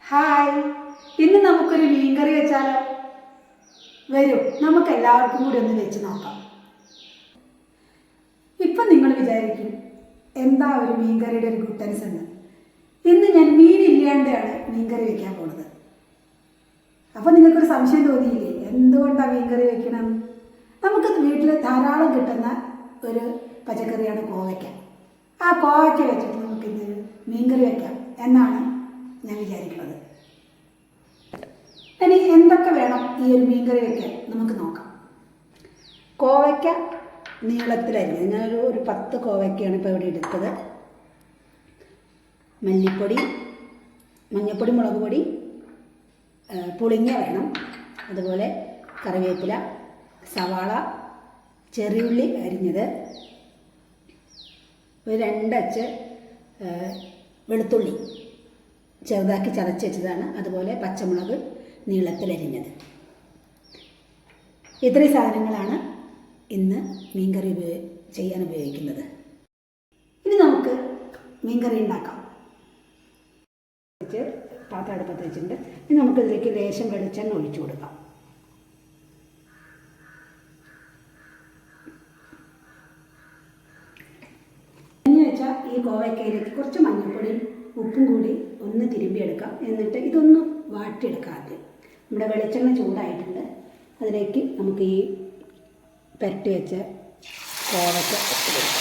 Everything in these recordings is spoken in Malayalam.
ഹായ്, ഇന്ന് നമുക്കൊരു മീൻകറി വെച്ചാലോ? വരും, നമുക്ക് എല്ലാവർക്കും കൂടി ഒന്ന് വെച്ച് നോക്കാം. ഇപ്പം നിങ്ങൾ വിചാരിക്കും എന്താ ഒരു മീൻകറിയുടെ ഒരു ഗുട്ടൻസ് എന്ന്. ഇന്ന് ഞാൻ മീനില്ലാണ്ടാണ് മീൻകറി വെക്കാൻ പോകുന്നത്. അപ്പം നിങ്ങൾക്കൊരു സംശയം തോന്നിയില്ലേ എന്തുകൊണ്ടാണ് മീൻകറി വെക്കണം? നമുക്ക് വീട്ടിൽ ധാരാളം കിട്ടുന്ന ഒരു പച്ചക്കറിയാണ് കോവയ്ക്ക. ആ കോവയ്ക്ക വെച്ചിട്ട് നമുക്കിന്ന് മീൻകറി വെക്കാം എന്നാണ് ഞാൻ വിചാരിക്കുന്നത്. ഇനി എന്തൊക്കെ വേണം ഈ ഒരു മീൻകറി വയ്ക്കാൻ നമുക്ക് നോക്കാം. കോവയ്ക്ക നീളത്തിലരിഞ്ഞത്, ഞാനൊരു 10 കോവയ്ക്കയാണ് ഇപ്പോൾ ഇവിടെ എടുത്തത്. മല്ലിപ്പൊടി, മഞ്ഞൾപ്പൊടി, മുളക് പൊടി, പുളിങ്ങ വേണം, അതുപോലെ കറിവേപ്പില, സവാള, ചെറിയുള്ളി അരിഞ്ഞത്, ഒരു 2 അച്ച് വെളുത്തുള്ളി ചെറുതാക്കി ചതച്ച് വെച്ചതാണ്, അതുപോലെ പച്ചമുളക് നീളത്തിലരിഞ്ഞത്. ഇത്രയും സാധനങ്ങളാണ് ഇന്ന് മീൻകറി ചെയ്യാൻ ഉപയോഗിക്കുന്നത്. ഇനി നമുക്ക് മീൻകറി ഉണ്ടാക്കാം. പാത്രം അടുപ്പത്ത് വെച്ചിട്ടുണ്ട്. ഇനി നമുക്കിതിലേക്ക് ലേശം വെളിച്ചെണ്ണ ഒഴിച്ചു കൊടുക്കാം. വെച്ചാൽ ഈ കോവയ്ക്കയിലേക്ക് കുറച്ച് മഞ്ഞൾപ്പൊടിയും ഉപ്പും കൂടി ഒന്ന് തിരുമ്പിയെടുക്കാം. എന്നിട്ട് ഇതൊന്ന് വാട്ടിയെടുക്കാം. ആദ്യം നമ്മുടെ വെളിച്ചെണ്ണ ചൂടായിട്ടുണ്ട്. അതിലേക്ക് നമുക്ക് ഈ പുരട്ടി വെച്ച കോവയ്ക്ക ഇടുക.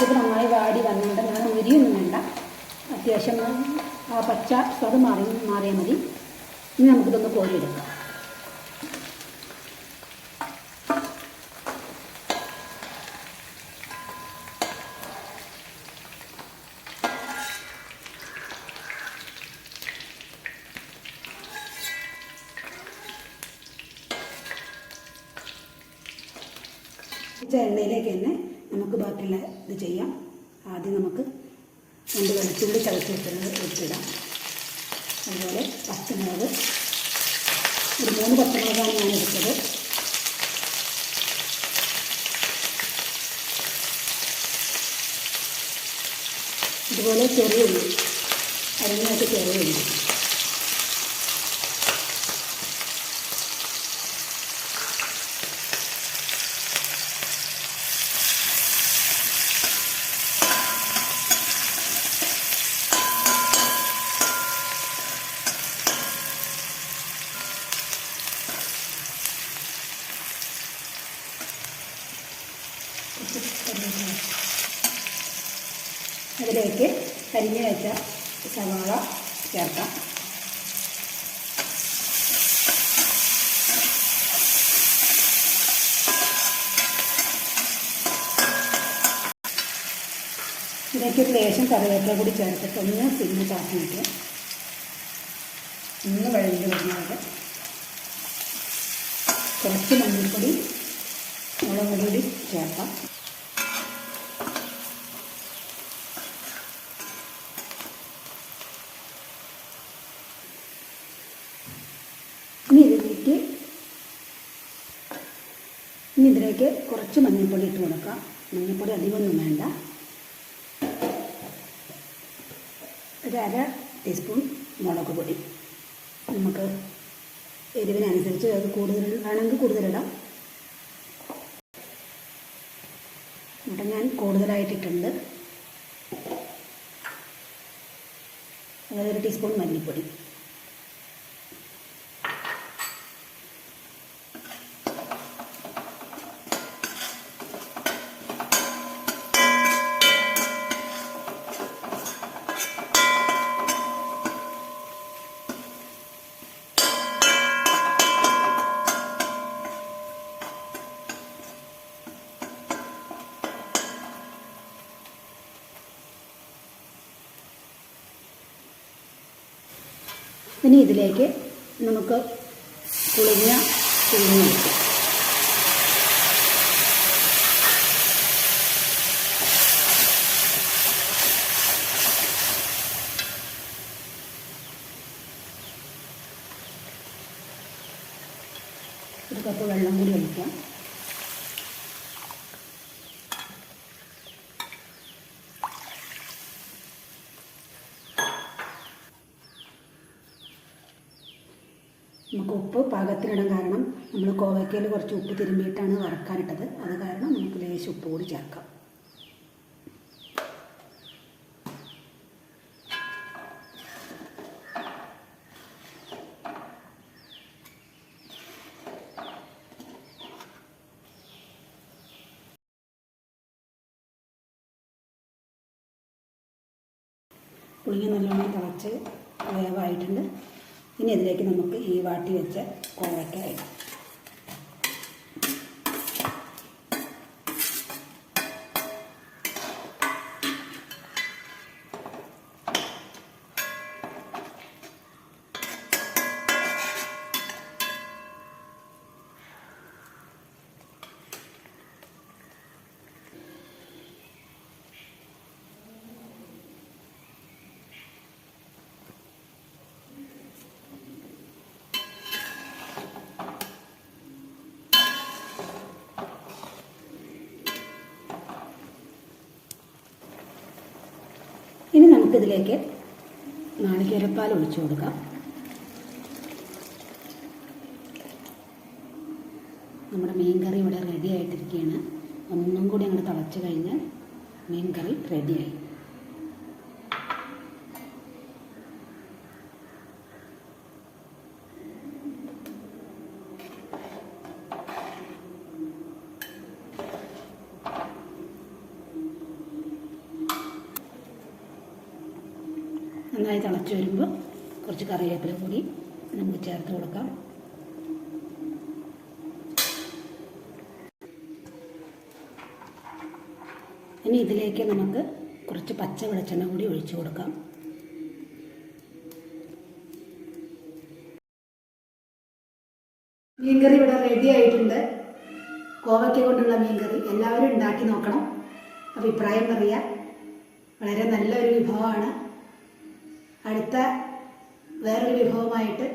ഇത് നന്നായി വാടി വന്നുകൊണ്ട് ഞാൻ ഉരിയൊന്നും വേണ്ട, അത്യാവശ്യം ആ പച്ച സ്വത് മാറിയാൽ മതി. ഇനി നമുക്കിതൊന്ന് കോരിയെടുക്കാം. എണ്ണയിലേക്ക് തന്നെ നമുക്ക് ബാക്കിയുള്ള ഇത് ചെയ്യാം. ആദ്യം നമുക്ക് 2 വെളുത്തുള്ളി ചതച്ച് ഇട്ടിടാം. അതുപോലെ പച്ചമുളക്, ഒരു 3 പച്ചമുളകാണ് ഞാൻ എടുത്തത്. അതുപോലെ ചെറിയുള്ളി അരിഞ്ഞായിട്ട് ചെറിയുള്ളി, അതിലേക്ക് അരിഞ്ഞ് വെച്ച സവാള ചേർക്കാം. ഇതിലേക്ക് ഒരു ലേശം കറിവേപ്പില കൂടി ചേർത്തിട്ട് ഒന്ന് സിമ്മിൽ താത്തി വയ്ക്കുക. ഒന്ന് വഴഞ്ഞ് വരുന്നത് കുറച്ച് മഞ്ഞൾപ്പൊടി, മുളക് പൊടി ചേർക്കാം. ഇനി ഇതിലേക്ക് കുറച്ച് മഞ്ഞൾപ്പൊടി ഇട്ട് കൊടുക്കാം. മഞ്ഞൾപ്പൊടി അധികമൊന്നും വേണ്ട. ഒരു 1/2 ടീസ്പൂൺ മുളക് പൊടി. നമുക്ക് എരിവിനനുസരിച്ച് അത് കൂടുതൽ വേണമെങ്കിൽ കൂടുതലിടാം. എന്നിട്ട് ഞാൻ കൂടുതലായിട്ടിട്ടുണ്ട്. അതായത് 1 ടീസ്പൂൺ മല്ലിപ്പൊടി. ഇനി ഇതിലേക്ക് നമുക്ക് പുളിങ്ങ പിഴിഞ്ഞ് വയ്ക്കാം. ഒരല്പം വെള്ളം കൂടി ഒഴിക്കാം. നമുക്ക് ഉപ്പ് പാകത്തിനിടാൻ, കാരണം നമ്മൾ കോവയ്ക്കയിൽ കുറച്ച് ഉപ്പ് തിരുമ്പിയിട്ടാണ് വറക്കാനിട്ടത്. അത് കാരണം നമുക്ക് ലേശം ഉപ്പ് കൂടി ചേർക്കാം. പുളിങ്ങ നല്ലോണം തിളച്ച് വേവായിട്ടുണ്ട്. ഇനി ഇതിലേക്ക് നമുക്ക് ഈ വാട്ടി വെച്ച കോവയ്ക്ക ഇടാം. ഇനി നമുക്കിതിലേക്ക് നാളികേരപ്പാൽ ഒഴിച്ചു കൊടുക്കാം. നമ്മുടെ മീൻകറി ഇവിടെ റെഡി ആയിട്ടിരിക്കുകയാണ്. ഒന്നും കൂടി അങ്ങോട്ട് തിളച്ച് കഴിഞ്ഞാൽ മീൻകറി റെഡിയായി. നന്നായി തിളച്ച് വരുമ്പോൾ കുറച്ച് കറിവേപ്പില കൂടി നമുക്ക് ചേർത്ത് കൊടുക്കാം. ഇനി ഇതിലേക്ക് നമുക്ക് കുറച്ച് പച്ച വെളിച്ചെണ്ണ കൂടി ഒഴിച്ചു കൊടുക്കാം. മീൻകറി ഇവിടെ റെഡി ആയിട്ടുണ്ട്. കോവയ്ക്ക കൊണ്ടുള്ള മീൻകറി എല്ലാവരും ഉണ്ടാക്കി നോക്കണം, അഭിപ്രായം പറയുക. വളരെ നല്ലൊരു വിഭവമാണ്. അടുത്ത വേറൊരു വിഭവമായിട്ട്